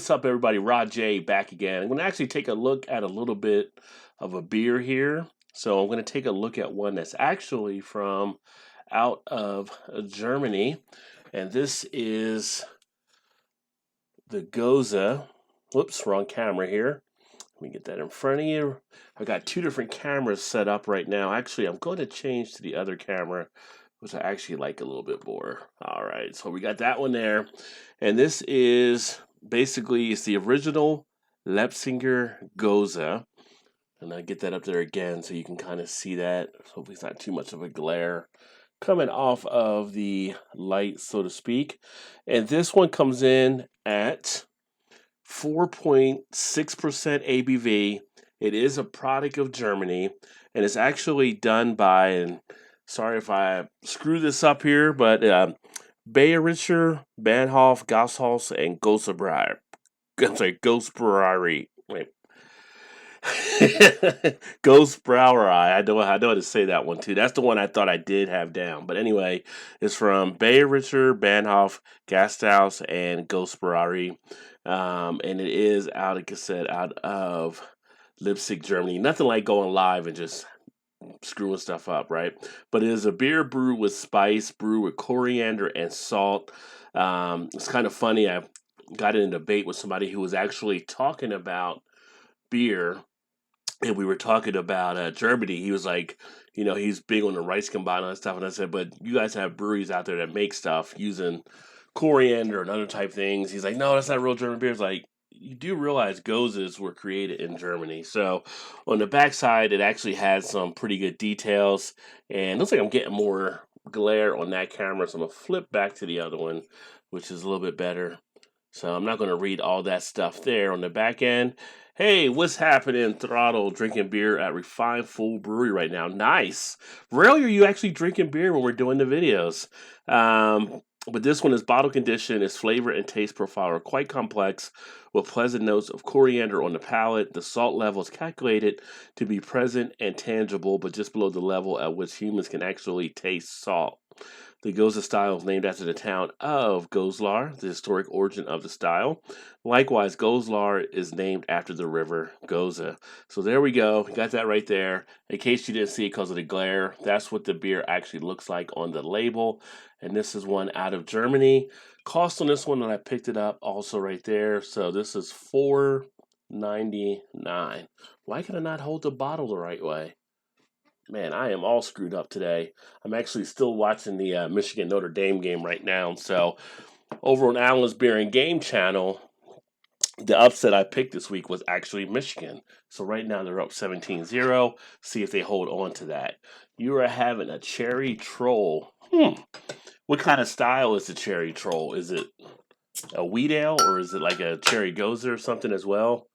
What's up, everybody? Rod J back again. I'm going to actually take a look at a little bit of a beer here. So I'm going to take a look at one that's actually from out of Germany. And this is the Gose. Whoops, wrong camera here. Let me get that in front of you. I've got two different cameras set up right now. Actually, I'm going to change to the other camera, which I actually like a little bit more. All right, so we got that one there. And this is basically, it's the original Leipziger Gose. And I get that up there again so you can kind of see that. Hopefully it's not too much of a glare coming off of the light, so to speak. And this one comes in at 4.6% ABV. It is a product of Germany, and it's actually done by, and sorry if I screw this up here, but BeerVentures, Bahnhof, Gasthaus, and Gose Brauerei. I'm sorry, Gose Brauerei. Wait. Gose Brauerei. I know how to say that one too. That's the one I thought I did have down. But anyway, it's from BeerVentures, Bahnhof, Gasthaus, and Gose Brauerei. And it is out, like I said, out of Leipzig, Germany. Nothing like going live and just screwing stuff up, right? But it is a beer brewed with spice, brewed with coriander and salt. It's kind of funny. I got in a debate with somebody who was actually talking about beer, and we were talking about Germany. He was like, he's big on the rice combine and stuff. And I said, but you guys have breweries out there that make stuff using coriander and other type things. He's like, no, that's not real German beer. It's like, you do realize Goses were created in Germany. So on the backside, it actually has some pretty good details. And it looks like I'm getting more glare on that camera. So I'm going to flip back to the other one, which is a little bit better. So I'm not going to read all that stuff there on the back end. Hey, what's happening, Throttle? Drinking beer at Refined Full Brewery right now. Nice. Rarely are you actually drinking beer when we're doing the videos. But this one is bottle condition. Its flavor and taste profile are quite complex, with pleasant notes of coriander on the palate. The salt level is calculated to be present and tangible, but just below the level at which humans can actually taste salt. The Gose style is named after the town of Goslar, the historic origin of the style. Likewise, Goslar is named after the river Gose. So there we go. Got that right there. In case you didn't see it because of the glare, that's what the beer actually looks like on the label. And this is one out of Germany. Cost on this one, and I picked it up also right there. So this is $4.99. Why can I not hold the bottle the right way? Man, I am all screwed up today. I'm actually still watching the Michigan Notre Dame game right now. So over on Allen's Beer and Game channel, the upset I picked this week was actually Michigan. So right now they're up 17-0. See if they hold on to that. You are having a cherry troll. What kind of style is the cherry troll? Is it a wheat ale or is it like a cherry Gose or something as well?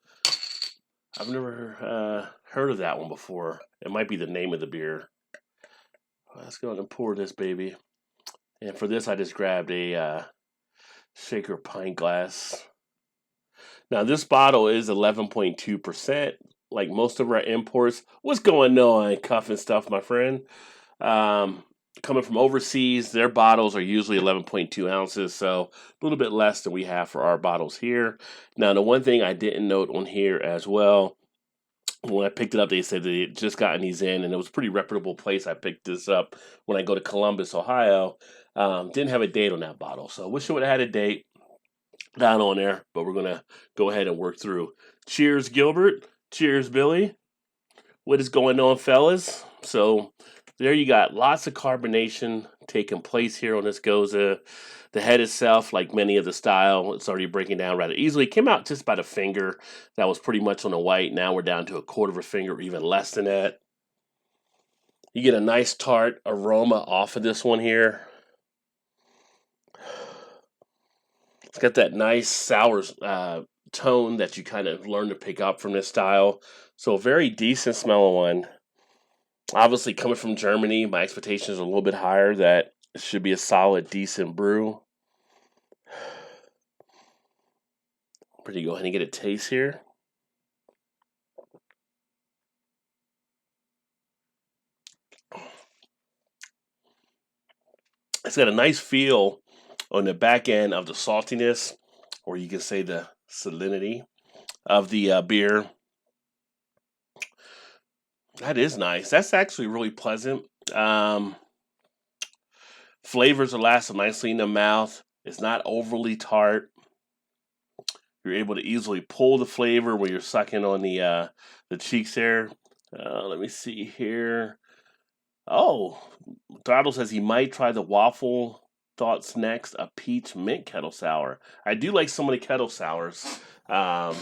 I've never heard of that one before. It might be the name of the beer. Let's go ahead and pour this baby. And for this, I just grabbed a shaker pint glass. Now, this bottle is 11.2%. Like most of our imports. What's going on, Cuff and stuff, my friend? Coming from overseas, their bottles are usually 11.2 ounces, so a little bit less than we have for our bottles here. Now, the one thing I didn't note on here as well, when I picked it up, they said they had just gotten these in, and it was a pretty reputable place. I picked this up when I go to Columbus, Ohio. Didn't have a date on that bottle, so I wish it would have had a date down on there, but we're going to go ahead and work through. Cheers, Gilbert. Cheers, Billy. What is going on, fellas? So there you got lots of carbonation taking place here on this Gose. The head itself, like many of the style, it's already breaking down rather easily. It came out just about a finger. That was pretty much on the white. Now we're down to a quarter of a finger, or even less than that. You get a nice tart aroma off of this one here. It's got that nice sour tone that you kind of learn to pick up from this style. So a very decent smelling one. Obviously, coming from Germany, my expectations are a little bit higher that it should be a solid, decent brew. Pretty go ahead and get a taste here. It's got a nice feel on the back end of the saltiness, or you can say the salinity of the beer. That is nice. That's actually really pleasant. Um, Flavors are lasting nicely in the mouth. It's not overly tart. You're able to easily pull the flavor when you're sucking on the cheeks there. Let me see here. Oh, Throttle says he might try the waffle thoughts next, a peach mint kettle sour. I do like some of the kettle sours. Um,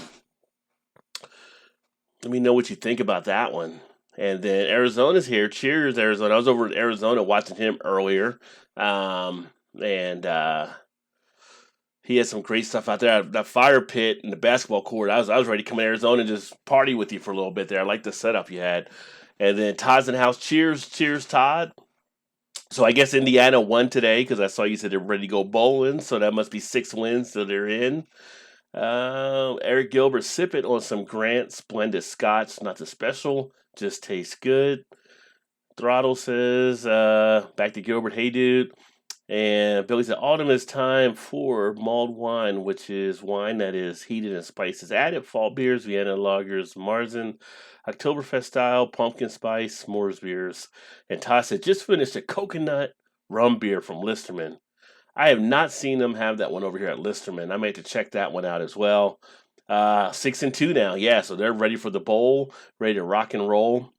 Let me know what you think about that one. And then Arizona's here. Cheers, Arizona. I was over in Arizona watching him earlier. And he had some great stuff out there. That fire pit and the basketball court. I was ready to come to Arizona and just party with you for a little bit there. I like the setup you had. And then Todd's in the house. Cheers, Todd. So I guess Indiana won today because I saw you said they're ready to go bowling. So that must be 6 wins, so they're in. Eric Gilbert sipping on some Grant Splendid Scotch, not the special, just tastes good. Throttle says, back to Gilbert, hey dude. And Billy said, autumn is time for mulled wine, which is wine that is heated and spices added. Fall beers, Vienna lagers, Marzen, Oktoberfest style, pumpkin spice, s'mores beers. And Todd said, just finished a coconut rum beer from Listerman. I have not seen them have that one over here at Listerman. I may have to check that one out as well. 6-2 now, yeah. So they're ready for the bowl, ready to rock and roll.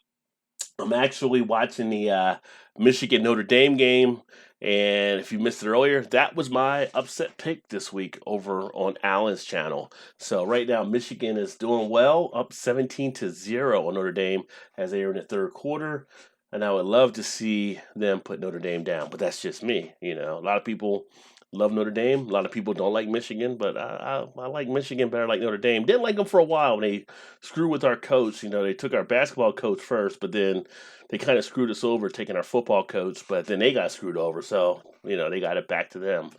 I'm actually watching the Michigan Notre Dame game, and if you missed it earlier, that was my upset pick this week over on Allen's channel. So right now, Michigan is doing well, up 17-0 on Notre Dame as they are in the third quarter. And I would love to see them put Notre Dame down, but that's just me. You know, a lot of people love Notre Dame. A lot of people don't like Michigan, but I like Michigan better like Notre Dame. Didn't like them for a while when they screwed with our coach. You know, they took our basketball coach first, but then they kind of screwed us over taking our football coach, but then they got screwed over. So, you know, they got it back to them.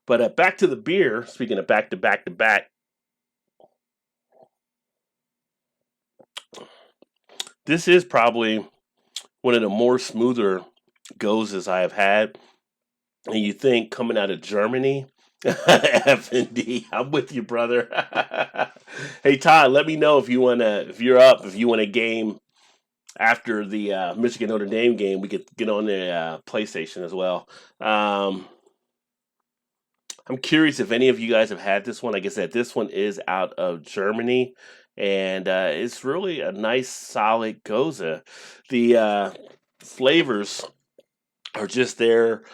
But back to the beer, speaking of back to back to back, this is probably one of the more smoother Goses I have had. And you think coming out of Germany, F and D, I'm with you, brother. Hey Todd, let me know if you wanna, if you're up, if you want a game after the Michigan Notre Dame game. We could get on the PlayStation as well. Um, I'm curious if any of you guys have had this one. Like I said, this one is out of Germany, and it's really a nice, solid Gose. The flavors are just there,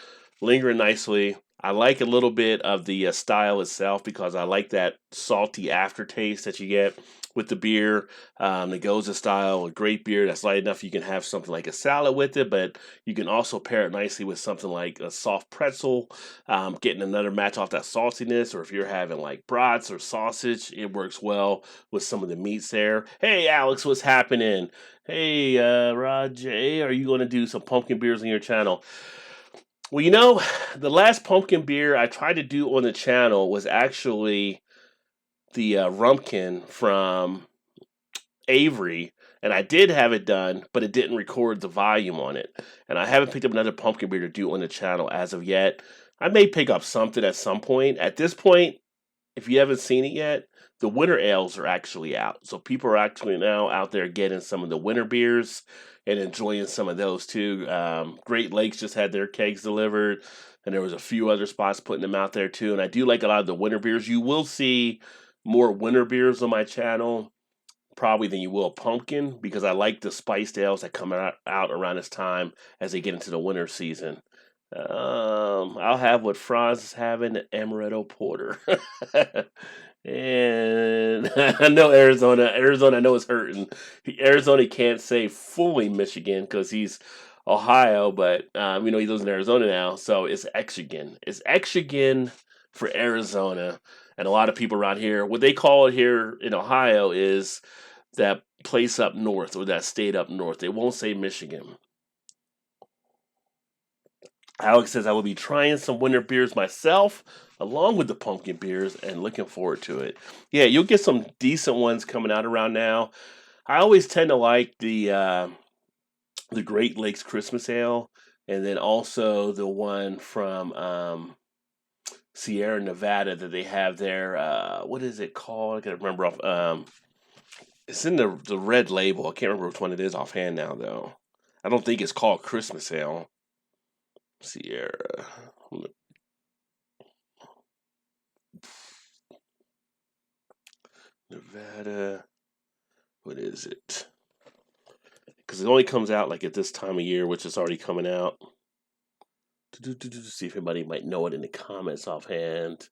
lingering nicely. I like a little bit of the style itself because I like that salty aftertaste that you get with the beer. The Gose style, a great beer that's light enough you can have something like a salad with it, but you can also pair it nicely with something like a soft pretzel, getting another match off that saltiness. Or if you're having like brats or sausage, it works well with some of the meats there. Hey, Alex, what's happening? Hey, Raj, hey, are you going to do some pumpkin beers on your channel? Well, you know, the last pumpkin beer I tried to do on the channel was actually the Rumpkin from Avery, and I did have it done, but it didn't record the volume on it. And I haven't picked up another pumpkin beer to do on the channel as of yet. I may pick up something at some point. At this point, if you haven't seen it yet, the winter ales are actually out. So people are actually now out there getting some of the winter beers and enjoying some of those too. Great Lakes just had their kegs delivered, and there was a few other spots putting them out there too. And I do like a lot of the winter beers. You will see more winter beers on my channel probably than you will pumpkin because I like the spiced ales that come out around this time as they get into the winter season. I'll have what Franz is having, the amaretto porter. And I know Arizona. Arizona, I know is hurting. Arizona can't say fully Michigan because he's Ohio, but you know he lives in Arizona now, so it's Exagen. It's Exagen for Arizona, and a lot of people around here, what they call it here in Ohio is that place up north or that state up north. They won't say Michigan. Alex says I will be trying some winter beers myself, along with the pumpkin beers, and looking forward to it. Yeah, you'll get some decent ones coming out around now. I always tend to like the Great Lakes Christmas Ale, and then also the one from Sierra Nevada that they have there. What is it called? I can't remember off. It's in the red label. I can't remember which one it is offhand now though. I don't think it's called Christmas Ale. Sierra Nevada. What is it? Because it only comes out like at this time of year, which is already coming out. See if anybody might know it in the comments offhand.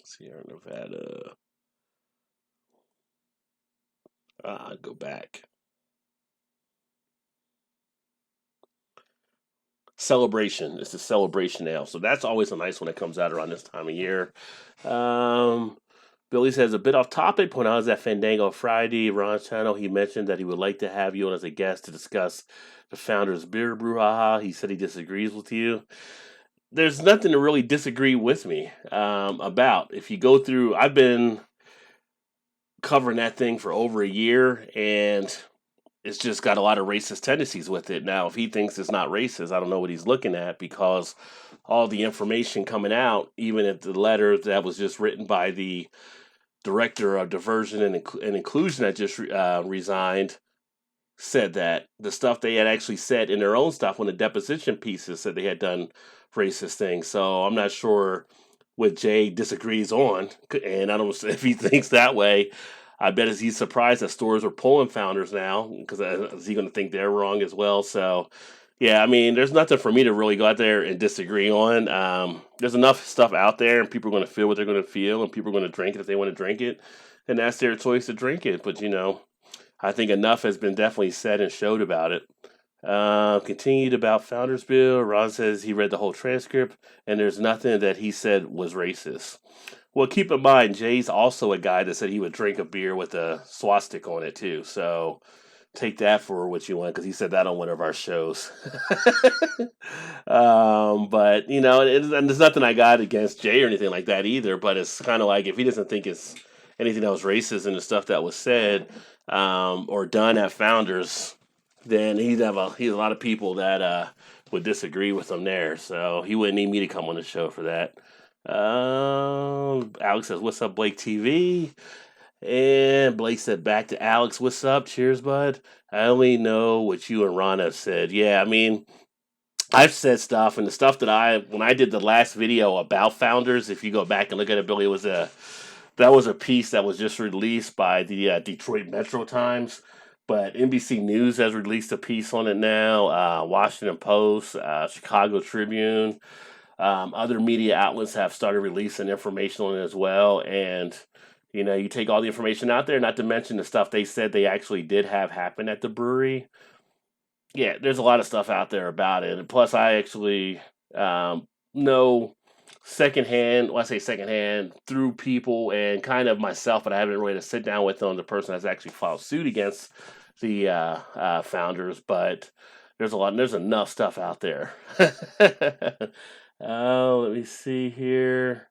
Sierra Nevada. Go back. Celebration. It's a celebration ale. So that's always a nice one that comes out around this time of year. Billy says, a bit off topic. When I was at Fandango Friday, Ron's channel, he mentioned that he would like to have you on as a guest to discuss the founder's beer brouhaha. He said he disagrees with you. There's nothing to really disagree with me about. If you go through, I've been covering that thing for over a year, and it's just got a lot of racist tendencies with it. Now, if he thinks it's not racist, I don't know what he's looking at, because all the information coming out, even at the letter that was just written by the director of diversion and inclusion that just resigned, said that the stuff they had actually said in their own stuff when the deposition pieces said they had done racist things. So I'm not sure what Jay disagrees on, and I don't know if he thinks that way. I bet he's surprised that stores are pulling founders now, because is he going to think they're wrong as well? So, yeah, I mean, there's nothing for me to really go out there and disagree on. There's enough stuff out there, and people are going to feel what they're going to feel, and people are going to drink it if they want to drink it, and that's their choice to drink it. But, I think enough has been definitely said and showed about it. Continued about Founders Bill. Ron says he read the whole transcript, and there's nothing that he said was racist. Well, keep in mind, Jay's also a guy that said he would drink a beer with a swastika on it too. So take that for what you want, because he said that on one of our shows. But and there's nothing I got against Jay or anything like that either. But it's kind of like, if he doesn't think it's anything that was racist in the stuff that was said or done at Founders, then he's a lot of people that would disagree with him there. So he wouldn't need me to come on the show for that. Alex says, "What's up, Blake TV?" And Blake said back to Alex, "What's up? Cheers, bud. I only know what you and Ron have said." Yeah, I mean, I've said stuff, and the stuff that when I did the last video about Founders, if you go back and look at it, Billy, that was a piece that was just released by the Detroit Metro Times. But NBC News has released a piece on it now. Washington Post, Chicago Tribune. Other media outlets have started releasing information on it as well. And, you take all the information out there, not to mention the stuff they said they actually did have happen at the brewery. Yeah, there's a lot of stuff out there about it. And plus, I actually know secondhand, well, I say secondhand, through people and kind of myself, but I haven't really had to sit down with them, the person that's actually filed suit against the founders. But there's enough stuff out there. Let me see here.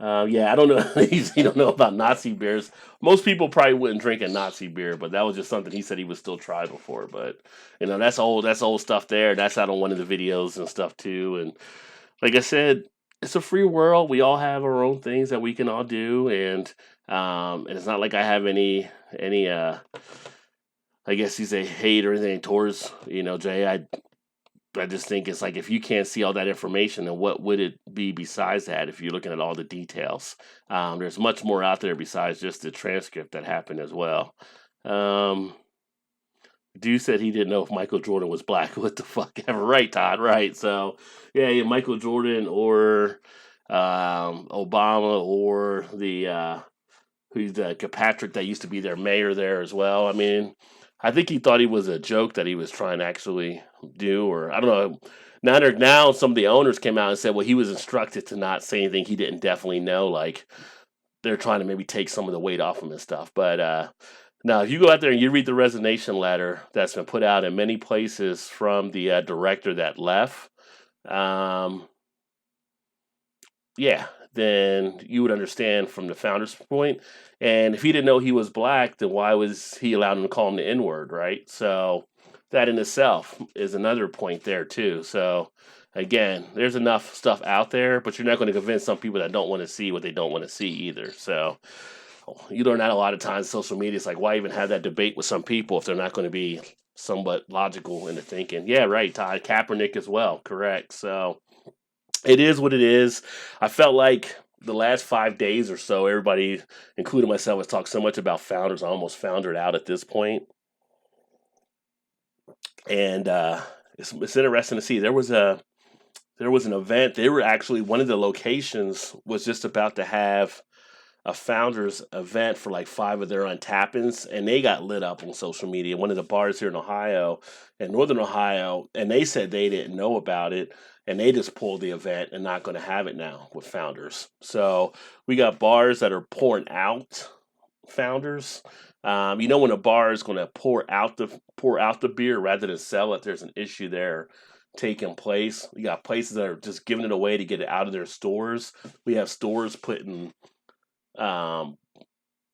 Yeah, I don't know. You don't know about Nazi beers. Most people probably wouldn't drink a Nazi beer, but that was just something he said he would still try before. But that's old. That's old stuff there. That's out on one of the videos and stuff too. And like I said, it's a free world. We all have our own things that we can all do, and it's not like I have any I guess you say hate or anything towards Jay. I just think it's like, if you can't see all that information, then what would it be besides that if you're looking at all the details? There's much more out there besides just the transcript that happened as well. Dude said he didn't know if Michael Jordan was black. What the fuck ever. Right, Todd, right. So, yeah, Michael Jordan or Obama or who's the Kirkpatrick that used to be their mayor there as well. I mean, I think he thought he was a joke that he was trying to actually do, or I don't know. Now some of the owners came out and said, well, he was instructed to not say anything he didn't definitely know. Like, they're trying to maybe take some of the weight off him and stuff. But now, if you go out there and you read the resignation letter that's been put out in many places from the director that left, yeah, then you would understand from the founder's point. And if he didn't know he was black, then why was he allowed him to call him the N-word, right? So that in itself is another point there too. So again, there's enough stuff out there, but you're not going to convince some people that don't want to see what they don't want to see either. So you learn that a lot of times. Social media, it's like, why even have that debate with some people if they're not going to be somewhat logical in their thinking? Yeah, right. Todd Kaepernick as well. Correct. So it is what it is. I felt like the last 5 days or so, everybody, including myself, has talked so much about founders. I almost foundered out at this point. And it's interesting to see. There was an event. They were actually, one of the locations was just about to have a founders event for like 5 of their untappings, and they got lit up on social media. One of the bars here in Ohio, in Northern Ohio, and they said they didn't know about it, and they just pulled the event and not going to have it now with founders. So we got bars that are pouring out founders. When a bar is going to pour out the beer rather than sell it, there's an issue there taking place. You got places that are just giving it away to get it out of their stores. We have stores putting um,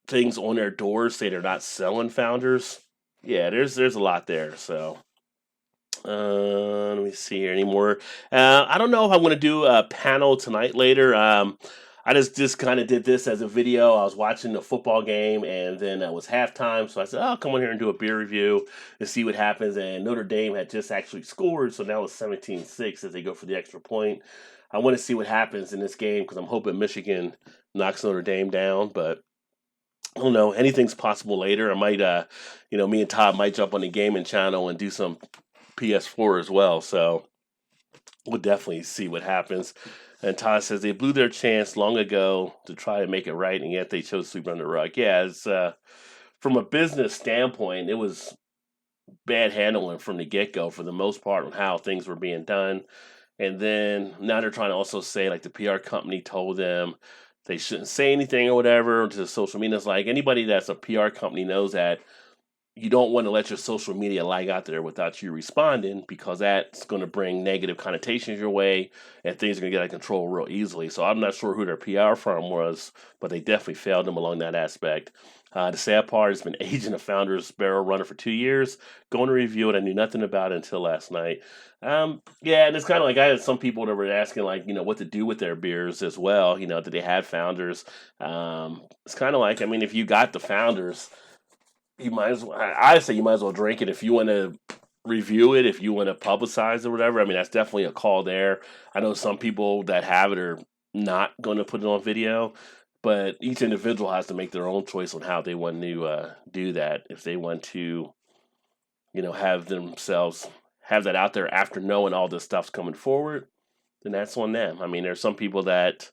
things on their doors say they're not selling founders. Yeah, there's a lot there. So let me see here anymore. I don't know if I'm going to do a panel tonight later. I just kind of did this as a video. I was watching the football game, and then it was halftime, so I said, "I'll come on here and do a beer review and see what happens." And Notre Dame had just actually scored, so now it's 17-6 as they go for the extra point. I want to see what happens in this game because I'm hoping Michigan knocks Notre Dame down, but I don't know. Anything's possible later. I might, me and Todd might jump on the gaming channel and do some PS4 as well. So we'll definitely see what happens. And Todd says they blew their chance long ago to try to make it right, and yet they chose to sweep under the rug. Yeah, it's from a business standpoint, it was bad handling from the get go for the most part on how things were being done. And then now they're trying to also say like the PR company told them they shouldn't say anything or whatever to social media. It's like anybody that's a PR company knows that you don't want to let your social media lag out there without you responding because that's going to bring negative connotations your way and things are going to get out of control real easily. So I'm not sure who their PR firm was, but they definitely failed them along that aspect. The sad part has been aging a founder's barrel runner for 2 years. Going to review it. I knew nothing about it until last night. Yeah, and it's kind of like I had some people that were asking, like, what to do with their beers as well. That they had founders. It's kind of like, I mean, if you got the founders, you might as well. I say you might as well drink it if you want to review it, if you want to publicize it or whatever. I mean, that's definitely a call there. I know some people that have it are not going to put it on video, but each individual has to make their own choice on how they want to do that. If they want to, have themselves have that out there after knowing all this stuff's coming forward, then that's on them. I mean, there's some people that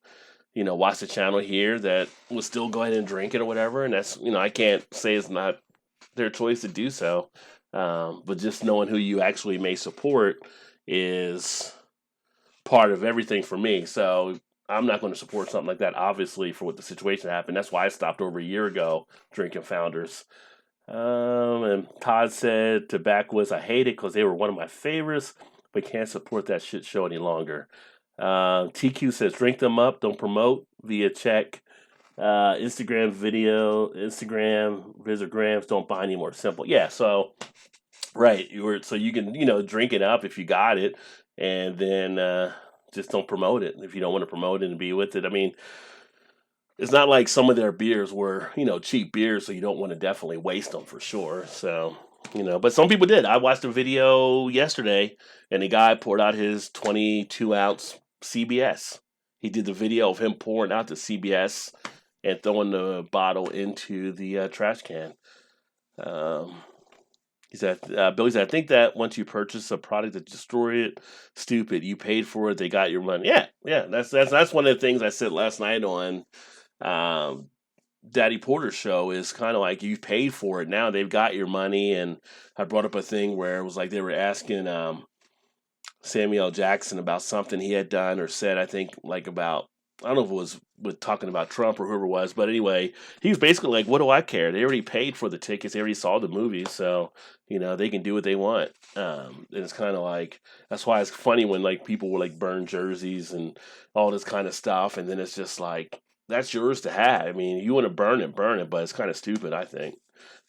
watch the channel here that will still go ahead and drink it or whatever, and that's I can't say it's not their choice to do so. But just knowing who you actually may support is part of everything for me. So I'm not going to support something like that, obviously, for what the situation happened. That's why I stopped over a year ago drinking Founders. And Todd said to Backwoods, I hate it because they were one of my favorites, but can't support that shit show any longer. TQ says, drink them up, don't promote via check. Instagram visitograms don't buy anymore. Simple. Yeah, so right. So you can, drink it up if you got it, and then just don't promote it if you don't want to promote it and be with it. I mean, it's not like some of their beers were, cheap beers, so you don't want to definitely waste them for sure. So, but some people did. I watched a video yesterday, and the guy poured out his 22-ounce CBS. He did the video of him pouring out the CBS and throwing the bottle into the trash can. He said, Billy said, I think that once you purchase a product that destroy it, stupid. You paid for it, they got your money. Yeah. That's one of the things I said last night on Daddy Porter's show is kind of like you paid for it. Now they've got your money. And I brought up a thing where it was like they were asking Samuel Jackson about something he had done or said, I think, like about, I don't know if it was with talking about Trump or whoever it was, but anyway, he was basically like, what do I care? They already paid for the tickets. They already saw the movie. So, they can do what they want. And it's kind of like, that's why it's funny when like people will like burn jerseys and all this kind of stuff. And then it's just like, that's yours to have. I mean, you want to burn it, but it's kind of stupid, I think.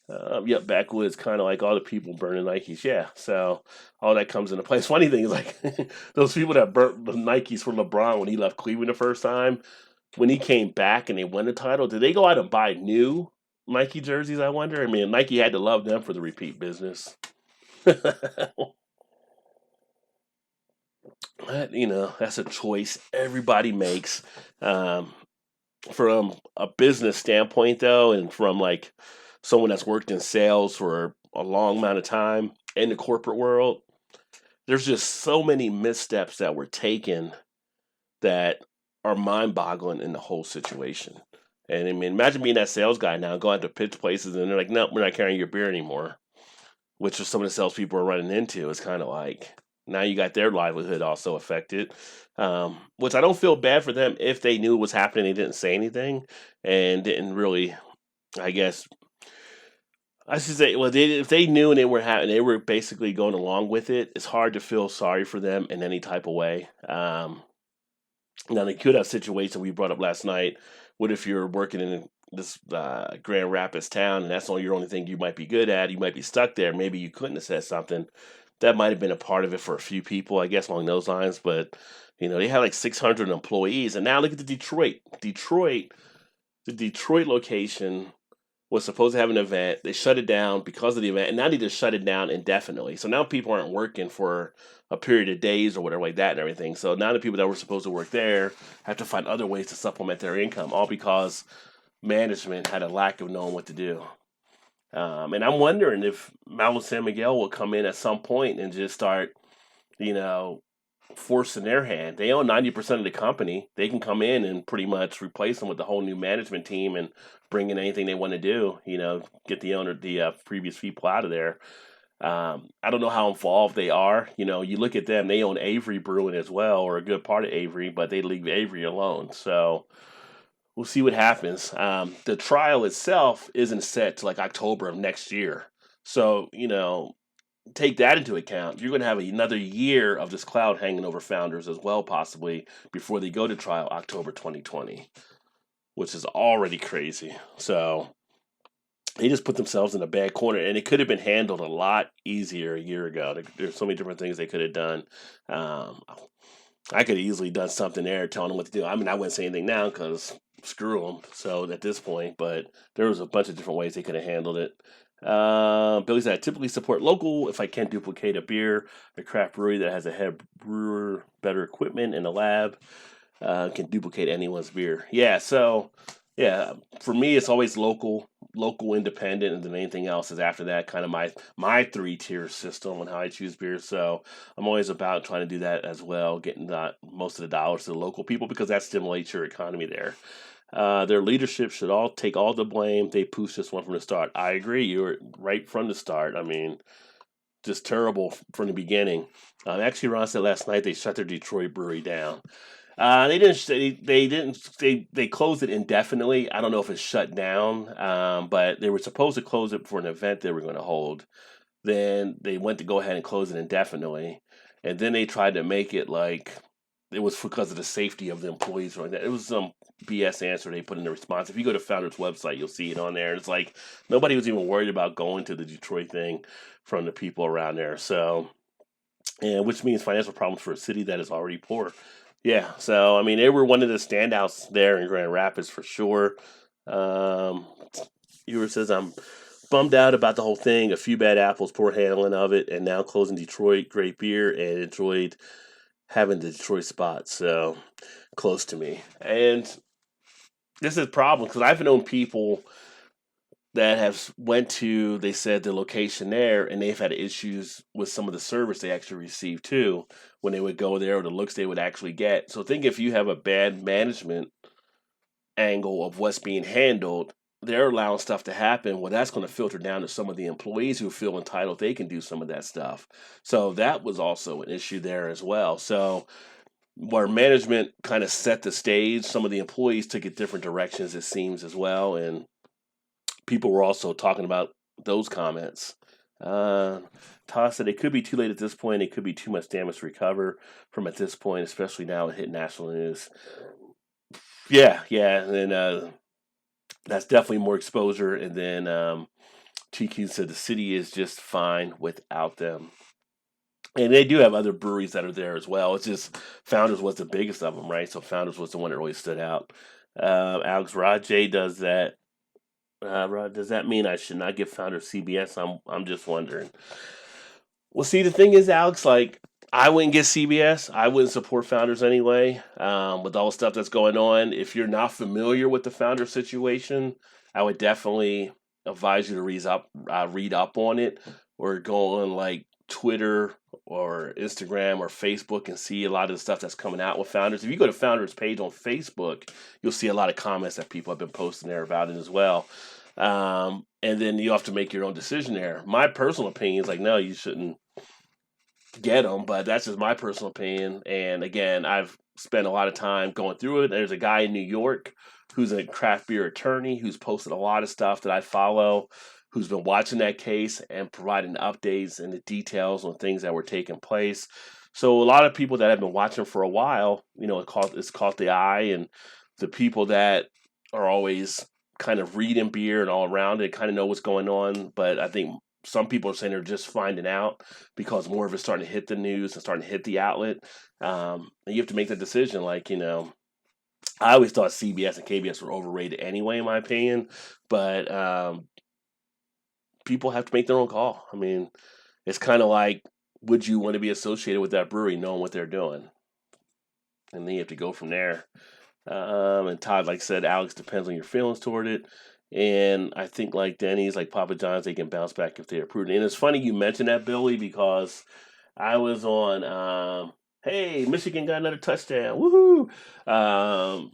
Yep, backwoods, kind of like all the people burning Nikes. Yeah, so all that comes into place. Funny thing is, like those people that burnt the Nikes for LeBron when he left Cleveland the first time, when he came back and they won the title, did they go out and buy new Nike jerseys? I wonder. I mean, Nike had to love them for the repeat business. That's a choice everybody makes. Um, from a business standpoint, though, and from like someone that's worked in sales for a long amount of time in the corporate world, there's just so many missteps that were taken that are mind-boggling in the whole situation. And I mean, imagine being that sales guy now, going to pitch places, and they're like, "No, we're not carrying your beer anymore," which is some of the salespeople are running into. It's kind of like now you got their livelihood also affected, which I don't feel bad for them if they knew what was happening. They didn't say anything and didn't really, I guess, I should say, well, if they knew and they were basically going along with it. It's hard to feel sorry for them in any type of way. Now, the could have situation we brought up last night. What if you're working in this Grand Rapids town and that's your only thing you might be good at? You might be stuck there. Maybe you couldn't have said something. That might have been a part of it for a few people, I guess, along those lines. But they had like 600 employees, and now look at the Detroit. The Detroit location was supposed to have an event. They shut it down because of the event, and now they just shut it down indefinitely. So now people aren't working for a period of days or whatever like that and everything. So now the people that were supposed to work there have to find other ways to supplement their income, all because management had a lack of knowing what to do. And I'm wondering if Mal San Miguel will come in at some point and just start, you know, forcing their hand. They own 90% of the company. They can come in and pretty much replace them with a whole new management team and bring in anything they want to do. Get the previous people out of there. I don't know how involved they are. You look at them; they own Avery Brewing as well, or a good part of Avery, but they leave Avery alone. So we'll see what happens. The trial itself isn't set to like October of next year. So take that into account. You're going to have another year of this cloud hanging over founders as well, possibly before they go to trial October 2020, which is already crazy. So they just put themselves in a bad corner, and it could have been handled a lot easier a year ago. There's so many different things they could have done. Um, I could have easily done something there, telling them what to do. I mean, I wouldn't say anything now because screw them. So at this point, but there was a bunch of different ways they could have handled it. Billy said, I typically support local if I can duplicate a beer. A craft brewery that has a head brewer, better equipment, and a lab can duplicate anyone's beer. Yeah, so yeah, for me, it's always local, independent, and then anything else is after that. Kind of my 3 tier system on how I choose beer. So I'm always about trying to do that as well, getting most of the dollars to the local people because that stimulates your economy there. Their leadership should all take all the blame. They pushed this one from the start. I agree. You were right from the start. I mean, just terrible from the beginning. Actually, Ron said last night they shut their Detroit brewery down. They didn't. They didn't. They closed it indefinitely. I don't know if it's shut down, but they were supposed to close it for an event they were going to hold. Then they went to go ahead and close it indefinitely, and then they tried to make it like it was because of the safety of the employees or like that. It was some BS answer they put in the response. If you go to Founders website, you'll see it on there. It's like nobody was even worried about going to the Detroit thing from the people around there. So, and which means financial problems for a city that is already poor. Yeah, so I mean, they were one of the standouts there in Grand Rapids for sure. Um, Viewer says I'm bummed out about the whole thing. A few bad apples, poor handling of it, and now closing Detroit. Great beer and enjoyed having the Detroit spot so close to me. And this is a problem because I've known people that have went to they said the location there and they've had issues with some of the service they actually received too when they would go there or the looks they would actually get. So think if you have a bad management angle of what's being handled, they're allowing stuff to happen. Well, that's going to filter down to some of the employees who feel entitled they can do some of that stuff. So that was also an issue there as well. So where management kind of set the stage, some of the employees took it different directions, it seems, as well. And people were also talking about those comments. Uh, Toss said it could be too late at this point. It could be too much damage to recover from at this point, especially now it hit national news. Yeah, and then that's definitely more exposure. And then TQ said the city is just fine without them. And they do have other breweries that are there as well. It's just Founders was the biggest of them, right? So Founders was the one that really stood out. Alex Rajay does that. Does that mean I should not give Founders CBS? I'm just wondering. Well, see, the thing is, Alex, like I wouldn't get CBS. I wouldn't support Founders anyway. With all the stuff that's going on, if you're not familiar with the Founder situation, I would definitely advise you to read up on it, or go on like Twitter or Instagram or Facebook and see a lot of the stuff that's coming out with Founders. If you go to Founders page on Facebook, you'll see a lot of comments that people have been posting there about it as well. And then you have to make your own decision there. My personal opinion is like, no, you shouldn't get them, but that's just my personal opinion. And again, I've spent a lot of time going through it. There's a guy in New York who's a craft beer attorney who's posted a lot of stuff that I follow, who's been watching that case and providing updates and the details on things that were taking place. So a lot of people that have been watching for a while, it's caught the eye, and the people that are always kind of reading beer and all around it kind of know what's going on. But I think some people are saying they're just finding out because more of it's starting to hit the news and starting to hit the outlet. And you have to make the decision. Like, I always thought CBS and KBS were overrated anyway, in my opinion. But people have to make their own call. I mean, it's kind of like, would you want to be associated with that brewery knowing what they're doing? And then you have to go from there. And Todd, like I said, Alex, depends on your feelings toward it. And I think like Denny's, like Papa John's, they can bounce back if they're prudent. And it's funny you mentioned that, Billy, because I was on, hey, Michigan got another touchdown. Woohoo!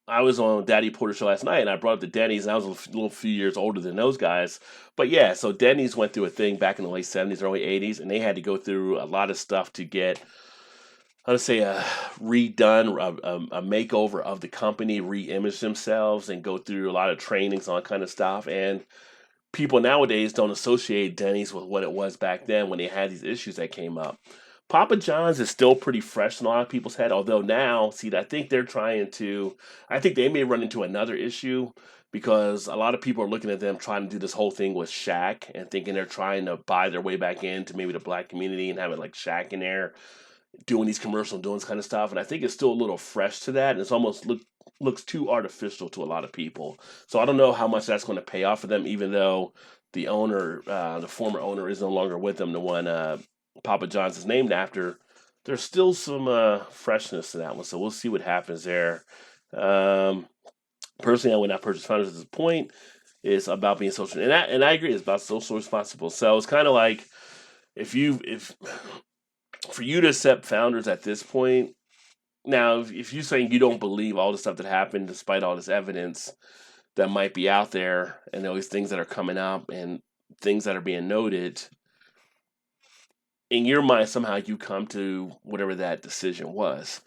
I was on Daddy Porter Show last night, and I brought up the Denny's, and I was a little few years older than those guys. But yeah, so Denny's went through a thing back in the late 70s, early 80s, and they had to go through a lot of stuff to get, I would say, a redone, a makeover of the company, re-image themselves, and go through a lot of trainings, all that kind of stuff. And people nowadays don't associate Denny's with what it was back then when they had these issues that came up. Papa John's is still pretty fresh in a lot of people's head, although now, see, I think I think they may run into another issue because a lot of people are looking at them trying to do this whole thing with Shaq and thinking they're trying to buy their way back into maybe the black community and having like Shaq in there doing these commercials, doing this kind of stuff. And I think it's still a little fresh to that. And it's almost looks too artificial to a lot of people. So I don't know how much that's going to pay off for them, even though the owner, the former owner, is no longer with them. The one Papa John's is named after. There's still some freshness to that one. So we'll see what happens there. Personally, I would not purchase Founders at this point. It's about being social, and I agree. It's about social responsible. So it's kind of like if for you to accept Founders at this point. Now, if you're saying you don't believe all the stuff that happened, despite all this evidence that might be out there, and all these things that are coming up and things that are being noted, in your mind, somehow you come to whatever that decision was.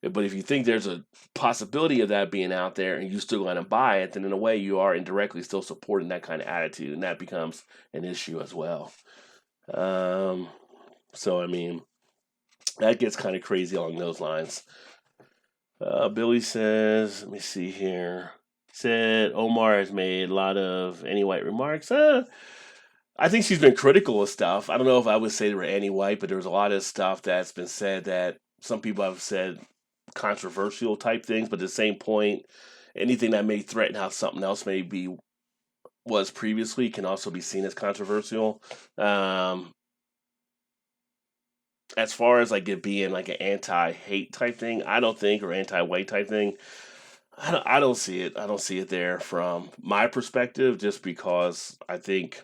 But if you think there's a possibility of that being out there and you still going to buy it, then in a way you are indirectly still supporting that kind of attitude, and that becomes an issue as well. So, I mean, that gets kind of crazy along those lines. Billy says, let me see here. Said Omar has made a lot of anti-white remarks. I think she's been critical of stuff. I don't know if I would say they were anti-white, but there's a lot of stuff that's been said that some people have said controversial type things. But at the same point, anything that may threaten how something else maybe was previously can also be seen as controversial. As far as like it being like an anti-hate type thing, I don't think, or anti-white type thing, I don't see it. I don't see it there from my perspective, just because I think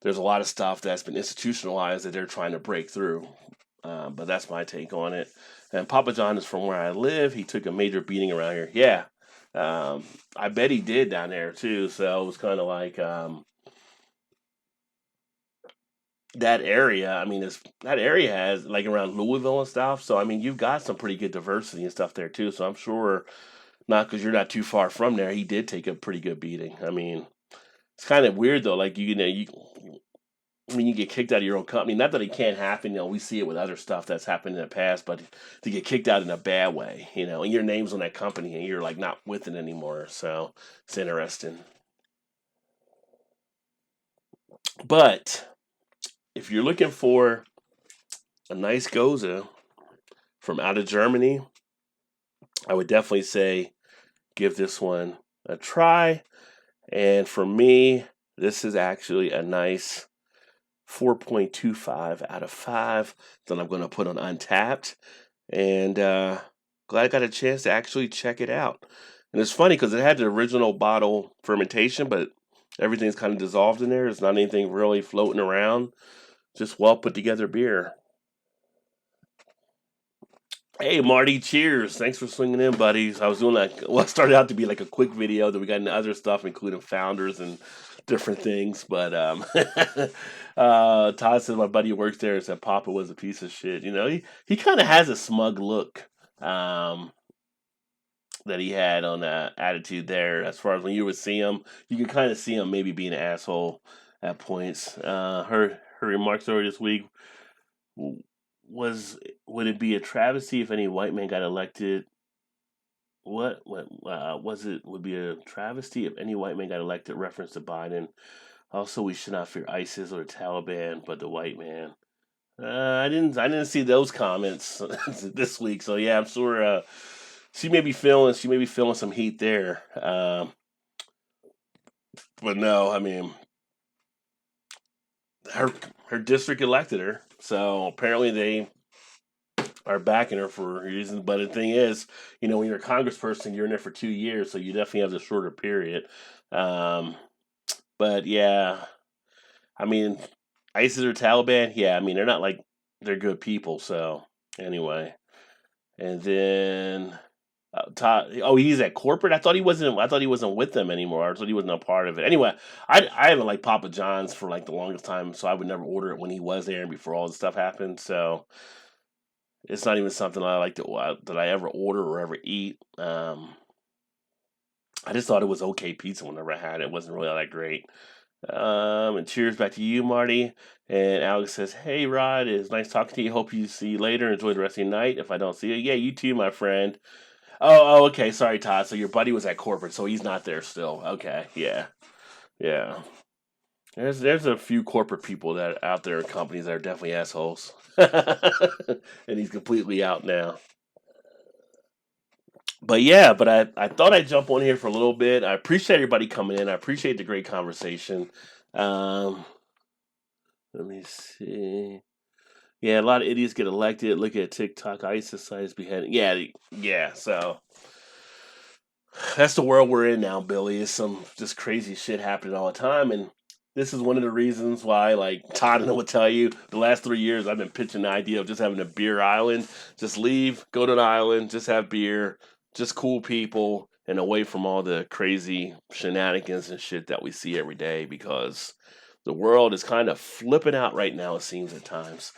there's a lot of stuff that's been institutionalized that they're trying to break through. But that's my take on it. And Papa John is from where I live. He took a major beating around here. Yeah. I bet he did down there too. So it was kind of like that area. I mean, that area has like around Louisville and stuff. So I mean, you've got some pretty good diversity and stuff there too. So I'm sure, not because you're not too far from there, he did take a pretty good beating. I mean, it's kind of weird though. Like you when you get kicked out of your own company, not that it can't happen. We see it with other stuff that's happened in the past, but to get kicked out in a bad way, and your name's on that company and you're like not with it anymore. So it's interesting. But if you're looking for a nice Gose from out of Germany, I would definitely say give this one a try. And for me, this is actually a nice 4.25 out of 5 that I'm going to put on Untapped. And glad I got a chance to actually check it out. And it's funny because it had the original bottle fermentation, but everything's kind of dissolved in there. There's not anything really floating around. Just well put together beer. Hey Marty, cheers! Thanks for swinging in, buddies. I was doing it started out to be like a quick video. Then we got into other stuff, including founders and different things. But Todd said my buddy who works there said Papa was a piece of shit. He kind of has a smug look that he had on that attitude there. As far as when you would see him, you could kind of see him maybe being an asshole at points. Her remarks earlier this week was would it be a travesty if any white man got elected? What was it? Would be a travesty if any white man got elected? Reference to Biden. Also, we should not fear ISIS or the Taliban, but the white man. I didn't see those comments this week. So yeah, I'm sure she may be feeling some heat there. But no, I mean her her district elected her, so apparently they are backing her for reasons. But the thing is, when you're a congressperson, you're in there for 2 years, so you definitely have the shorter period. Um, but yeah, I mean, ISIS or Taliban, yeah, I mean they're not like they're good people. So anyway, and then Todd, oh, he's at corporate. I thought he wasn't. I thought he wasn't with them anymore. I thought he wasn't a part of it. Anyway, I haven't liked Papa John's for like the longest time, so I would never order it when he was there and before all this stuff happened. So it's not even something I like that I ever order or ever eat. I just thought it was okay pizza whenever I had it. It wasn't really all that great. And cheers back to you, Marty. And Alex says, "Hey, Rod, it's nice talking to you. Hope you see you later. Enjoy the rest of your night. If I don't see you, yeah, you too, my friend." Oh, okay. Sorry, Todd. So your buddy was at corporate, so he's not there still. Okay, yeah, yeah. There's a few corporate people that out there in companies that are definitely assholes, and he's completely out now. But yeah, I thought I'd jump on here for a little bit. I appreciate everybody coming in. I appreciate the great conversation. Um, Let me see. Yeah, a lot of idiots get elected. Look at TikTok, ISIS sites beheading. Yeah, yeah. So that's the world we're in now, Billy. It's some just crazy shit happening all the time, and this is one of the reasons why, like Todd and I will tell you, the last 3 years I've been pitching the idea of just having a beer island. Just leave, go to an island, just have beer, just cool people, and away from all the crazy shenanigans and shit that we see every day. Because the world is kind of flipping out right now, it seems at times.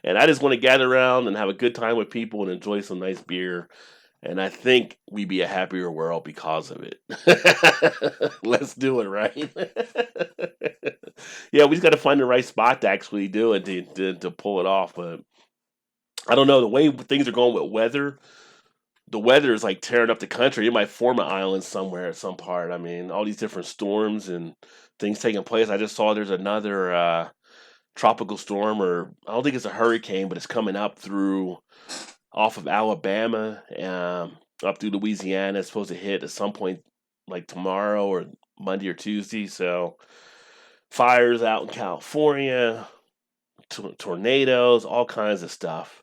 And I just want to gather around and have a good time with people and enjoy some nice beer. And I think we'd be a happier world because of it. Let's do it, right? Yeah, we just got to find the right spot to actually do it to pull it off. But I don't know the way things are going with weather. The weather is like tearing up the country. It might form an island somewhere at some part. I mean, all these different storms and things taking place. I just saw there's another tropical storm, or I don't think it's a hurricane, but it's coming up through off of Alabama, up through Louisiana. It's supposed to hit at some point like tomorrow or Monday or Tuesday. So fires out in California, tornadoes, all kinds of stuff.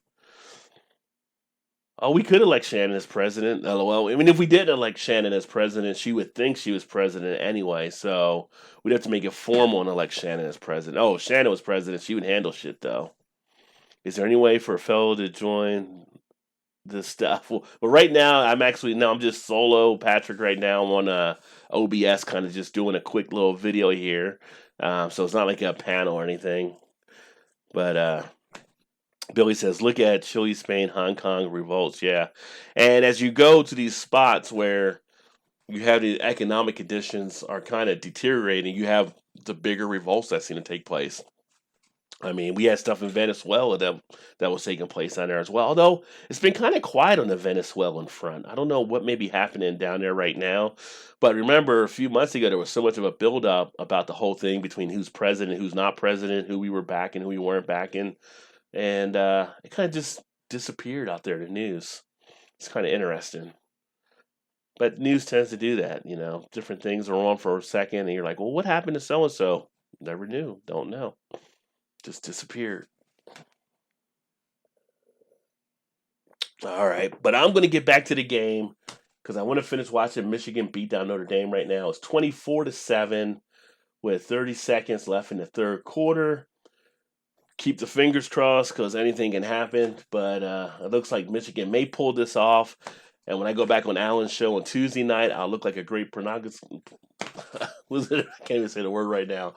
Oh, we could elect Shannon as president. LOL. I mean, if we did elect Shannon as president, she would think she was president anyway. So we'd have to make it formal and elect Shannon as president. Oh, if Shannon was president, she would handle shit though. Is there any way for a fellow to join this stuff? Well, but right now, I'm just solo Patrick right now. I'm on OBS, kind of just doing a quick little video here. So it's not like a panel or anything. But Billy says, look at Chile, Spain, Hong Kong revolts. Yeah. And as you go to these spots where you have the economic conditions are kind of deteriorating, you have the bigger revolts that seem to take place. I mean, we had stuff in Venezuela that was taking place down there as well. Although it's been kind of quiet on the Venezuelan front. I don't know what may be happening down there right now. But remember, a few months ago, there was so much of a buildup about the whole thing between who's president, who's not president, who we were backing, who we weren't backing. And it kind of just disappeared out there in the news. It's kind of interesting. But news tends to do that, you know. Different things are on for a second, and you're like, well, what happened to so and so? Never knew. Don't know. Just disappeared. All right, but I'm going to get back to the game because I want to finish watching Michigan beat down Notre Dame right now. It's 24-7 with 30 seconds left in the third quarter. Keep the fingers crossed because anything can happen, but it looks like Michigan may pull this off. And when I go back on Allen's show on Tuesday night, I'll look like a great prognosticator. I can't even say the word right now.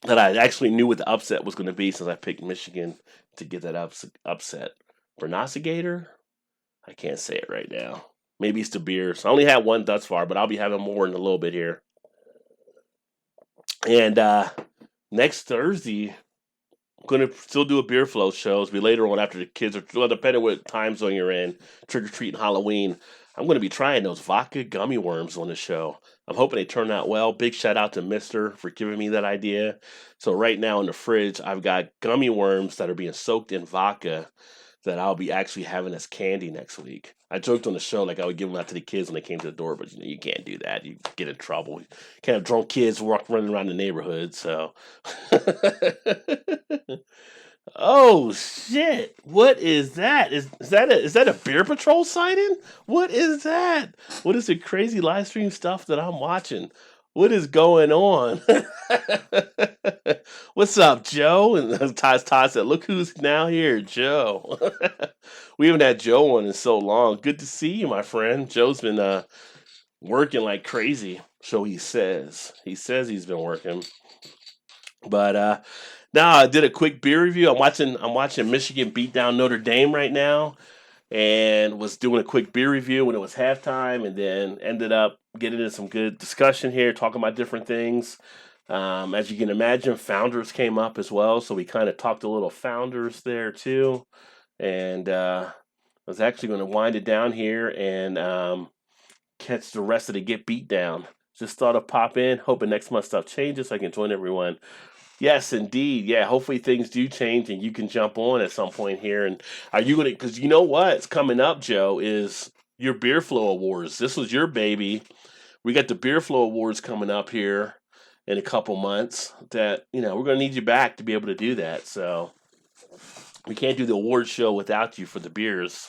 That I actually knew what the upset was going to be since I picked Michigan to get that upset. Prognosticator? I can't say it right now. Maybe it's the beers. I only had one thus far, but I'll be having more in a little bit here. And next Thursday, I'm going to still do a beer flow show. It'll be later on after the kids are, well, depending what time zone you're in, trick-or-treating Halloween. I'm going to be trying those vodka gummy worms on the show. I'm hoping they turn out well. Big shout out to Mister for giving me that idea. So right now in the fridge, I've got gummy worms that are being soaked in vodka that I'll be actually having as candy next week. I joked on the show like I would give them out to the kids when they came to the door, but you know you can't do that. You get in trouble. You can't have drunk kids running around the neighborhood. So, oh shit! What is that? Is that a Beer Patrol sighting? What is that? What is the crazy live stream stuff that I'm watching? What is going on? What's up, Joe? And Todd said, "Look who's now here, Joe." We haven't had Joe on in so long. Good to see you, my friend. Joe's been working like crazy. So he says. He says he's been working. But now I did a quick beer review. I'm watching Michigan beat down Notre Dame right now, and was doing a quick beer review when it was halftime, and then ended up getting into some good discussion here, talking about different things. As you can imagine, founders came up as well, so we kind of talked a little founders there too, and I was actually going to wind it down here and catch the rest of the Get Beat Down. Just thought I'd pop in, hoping next month stuff changes so I can join everyone. Yes, indeed. Yeah, hopefully things do change and you can jump on at some point here. And are you going to, because you know what's coming up, Joe, is your Beer Flow Awards. This was your baby. We got the Beer Flow Awards coming up here in a couple months that, you know, we're going to need you back to be able to do that. So we can't do the award show without you for the beers.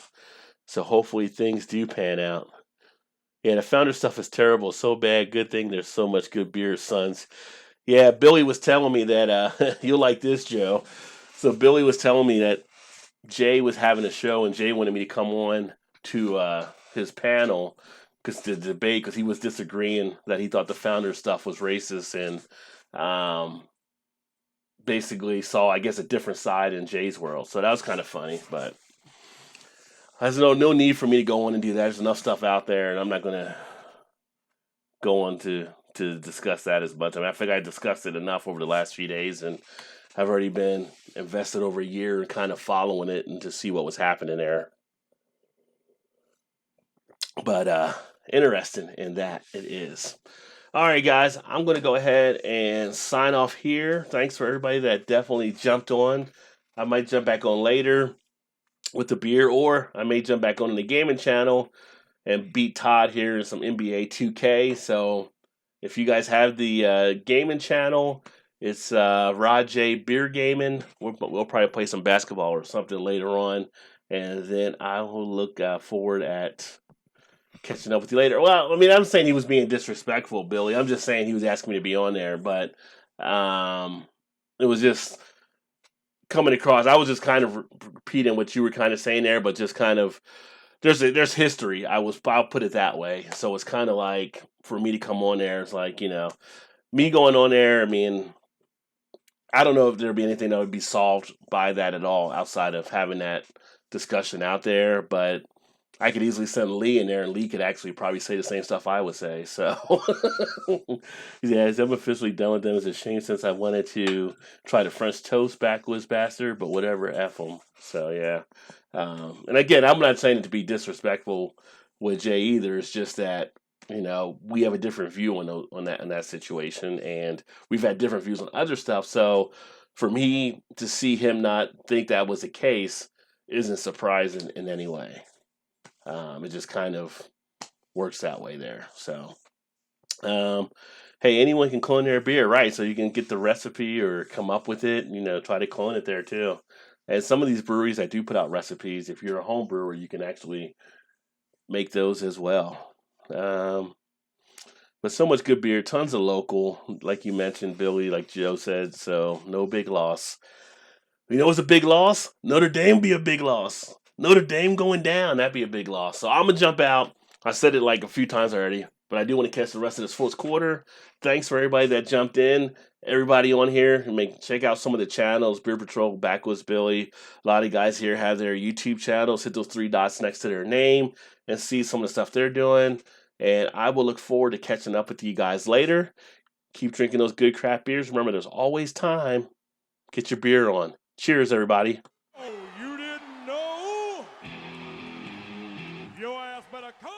So hopefully things do pan out. Yeah, the founder stuff is terrible, so bad. Good thing there's so much good beer, sons. Yeah, Billy was telling me that you'll like this, Joe. So Billy was telling me that Jay was having a show, and Jay wanted me to come on to his panel because the debate, because he was disagreeing that he thought the founder stuff was racist, and basically saw, I guess, a different side in Jay's world. So that was kind of funny, but there's no need for me to go on and do that. There's enough stuff out there, and I'm not going to go on to discuss that as much. I mean, I think I discussed it enough over the last few days, and I've already been invested over a year in kind of following it and to see what was happening there. But interesting in that it is. All right, guys, I'm going to go ahead and sign off here. Thanks for everybody that definitely jumped on. I might jump back on later with the beer, or I may jump back on the gaming channel and beat Todd here in some NBA 2K. So if you guys have the gaming channel, it's Rod J Beer Gaming. We'll probably play some basketball or something later on, and then I will look forward at catching up with you later. Well, I mean, I'm saying he was being disrespectful, Billy. I'm just saying he was asking me to be on there, but it was just coming across. I was just kind of repeating what you were kind of saying there, but just kind of there's history. I'll put it that way. So it's kind of like for me to come on there, it's like, you know, me going on there. I mean, I don't know if there'd be anything that would be solved by that at all outside of having that discussion out there. But I could easily send Lee in there, and Lee could actually probably say the same stuff I would say. So, yeah, I'm officially done with them. It's a shame since I wanted to try the French toast backwoods bastard, but whatever, F them. So, yeah. And again, I'm not saying it to be disrespectful with Jay either. It's just that we have a different view on that situation, and we've had different views on other stuff. So, for me to see him not think that was the case isn't surprising in any way. It just kind of works that way there. So, um, hey, anyone can clone their beer, right? So you can get the recipe or come up with it. Try to clone it there too. And some of these breweries that do put out recipes, if you're a home brewer, you can actually make those as well. Um, but so much good beer, tons of local, like you mentioned, Billy, like Joe said. So no big loss. What's a big loss? Notre Dame be a big loss. Notre Dame going down, that'd be a big loss. So I'm gonna jump out. I said it like a few times already, but I do want to catch the rest of this fourth quarter. Thanks for everybody that jumped in. Everybody on here, check out some of the channels. Beer Patrol, Backwoods Billy. A lot of guys here have their YouTube channels. Hit those three dots next to their name and see some of the stuff they're doing. And I will look forward to catching up with you guys later. Keep drinking those good craft beers. Remember, there's always time. Get your beer on. Cheers, everybody. Oh, you didn't know? Your ass better come.